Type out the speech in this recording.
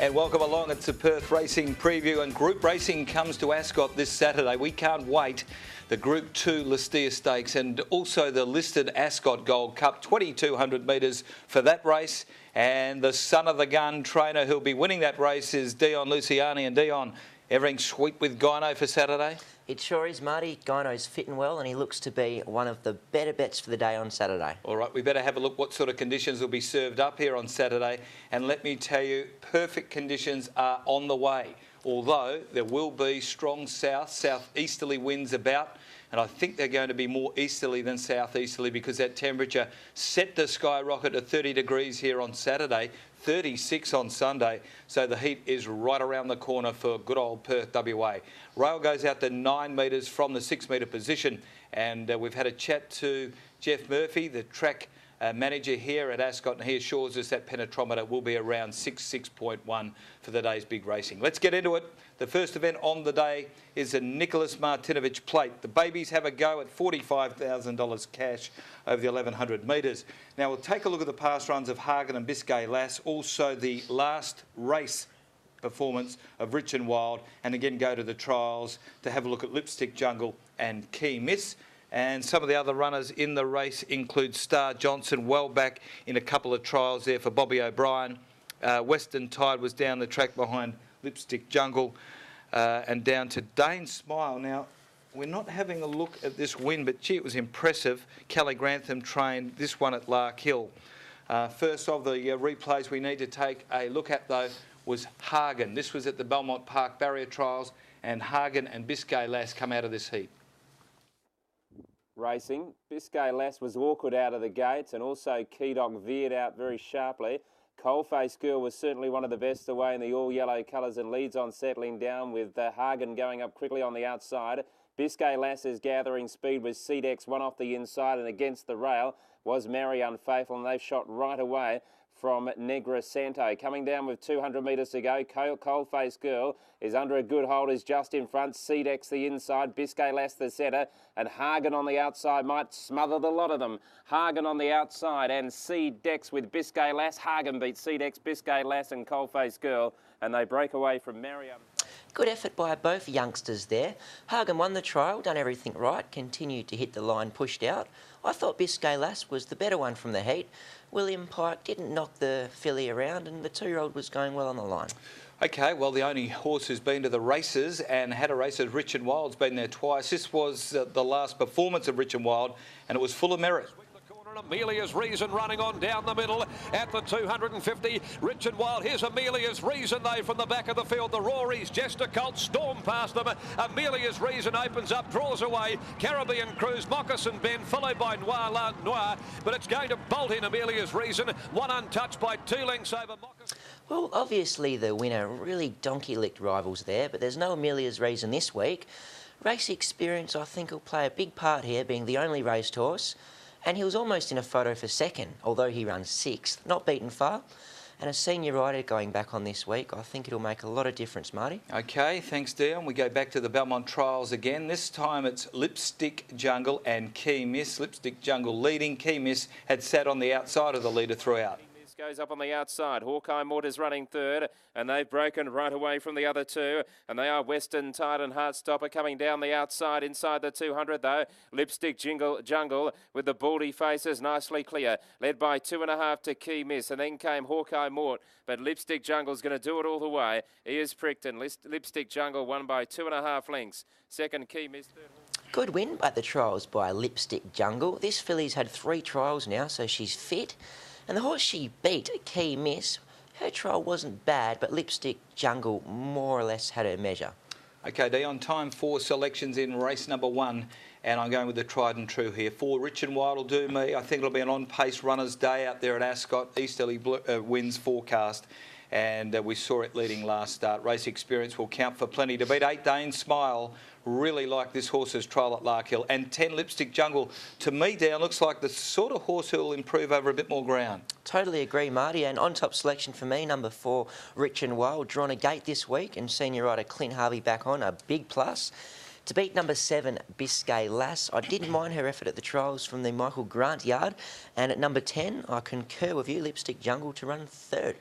And welcome along. It's a Perth racing preview, and group racing comes to Ascot this Saturday. We can't wait. The Group 2 Listia Stakes and also the listed Ascot Gold Cup, 2,200 metres for that race. And the son of the gun trainer who'll be winning that race is Dion Luciani. And Dion, everything sweet with Gyno for Saturday? It sure is, Marty. Gyno's fitting well and he looks to be one of the better bets for the day on Saturday. All right, we better have a look what sort of conditions will be served up here on Saturday. And let me tell you, perfect conditions are on the way. Although there will be strong southeasterly winds about. And I think they're going to be more easterly than southeasterly because that temperature set to skyrocket to 30 degrees here on Saturday, 36 on Sunday. So the heat is right around the corner for good old Perth, WA. Rail goes out to 9 metres from the 6 metre position. And we've had a chat to Jeff Murphy, the track manager here at Ascot, and he assures us that penetrometer will be around 6.1 for the day's big racing. Let's get into it. The first event on the day is the Nicholas Martinovich Plate. The babies have a go at $45,000 cash over the 1,100 metres. Now we'll take a look at the past runs of Hagen and Biscay Lass, also the last race performance of Rich and Wild, and again go to the trials to have a look at Lipstick Jungle and Key Miss. And some of the other runners in the race include Star Johnson, well back in a couple of trials there for Bobby O'Brien. Western Tide was down the track behind Lipstick Jungle and down to Dane Smile. Now, we're not having a look at this win, but gee, it was impressive. Kelly Grantham trained this one at Lark Hill. First of the replays we need to take a look at, though, was Hagen. This was at the Belmont Park Barrier Trials, and Hagen and Biscay Lass come out of this heat. Racing. Biscay Lass was awkward out of the gates, and also Keydog veered out very sharply. Coalface Girl was certainly one of the best away in the all-yellow colours and leads on settling down with Hagen going up quickly on the outside. Biscay Lass is gathering speed with Cedex, one off the inside, and against the rail was Mary Unfaithful, and they've shot right away from Negra Santo. Coming down with 200 metres to go, Coalface Girl is under a good hold, is just in front. Cedex the inside, Biscay Lass the centre, and Hagen on the outside might smother the lot of them. Hagen on the outside and Cedex with Biscay Lass. Hagen beats Cedex, Biscay Lass and Coalface Girl, and they break away from Mariam. Good effort by both youngsters there. Hagen won the trial, done everything right, continued to hit the line, pushed out. I thought Biscay Lass was the better one from the heat. William Pike didn't knock the filly around, and the 2-year-old was going well on the line. OK, well, the only horse who's been to the races and had a race is Rich and Wild's been there twice. This was the last performance of Rich and Wild, and it was full of merit. Amelia's Reason running on down the middle at the 250. Rich and Wild. Here's Amelia's Reason, though, from the back of the field. The Rorys, Jester Colt, storm past them. Amelia's Reason opens up, draws away. Caribbean Cruise, Moccasin Bend, followed by Noir. But it's going to bolt in Amelia's Reason. One untouched by 2 lengths over Moccasin. Well, obviously the winner really donkey-licked rivals there, but there's no Amelia's Reason this week. Race experience, I think, will play a big part here, being the only racehorse. And he was almost in a photo for second, although he runs 6th. Not beaten far. And a senior rider going back on this week, I think it'll make a lot of difference, Marty. OK, thanks, Dion. We go back to the Belmont Trials again. This time it's Lipstick Jungle and Key Miss. Lipstick Jungle leading. Key Miss had sat on the outside of the leader throughout. Goes up on the outside. Hawkeye Mort is running third, and they've broken right away from the other two, and they are Western Tide and Heartstopper coming down the outside inside the 200 though. Lipstick Jungle with the baldy faces nicely clear, led by 2.5 to Key Miss, and then came Hawkeye Mort, but Lipstick Jungle's going to do it all the way. He is pricked, and Lipstick Jungle won by 2.5 lengths. Second Key Miss, third. Good win at the trials by Lipstick Jungle. This filly's had 3 trials now, so she's fit. And the horse she beat, Key Miss, her trial wasn't bad, but Lipstick Jungle more or less had her measure. OK, Dion, time for selections in race number 1. And I'm going with the tried and true here. 4, Rich and Wild will do me. I think it'll be an on-pace runner's day out there at Ascot. Easterly winds forecast. And we saw it leading last start. Race experience will count for plenty to beat. 8, Dane Smile. Really like this horse's trial at Lark Hill. And 10, Lipstick Jungle. To me, Dan, looks like the sort of horse who will improve over a bit more ground. Totally agree, Marty. And on-top selection for me, number 4, Rich and Wild. Drawn a gate this week, and senior rider Clint Harvey back on, a big plus. To beat number 7, Biscay Lass, I didn't mind her effort at the trials from the Michael Grant yard. And at number 10, I concur with you, Lipstick Jungle to run 3rd.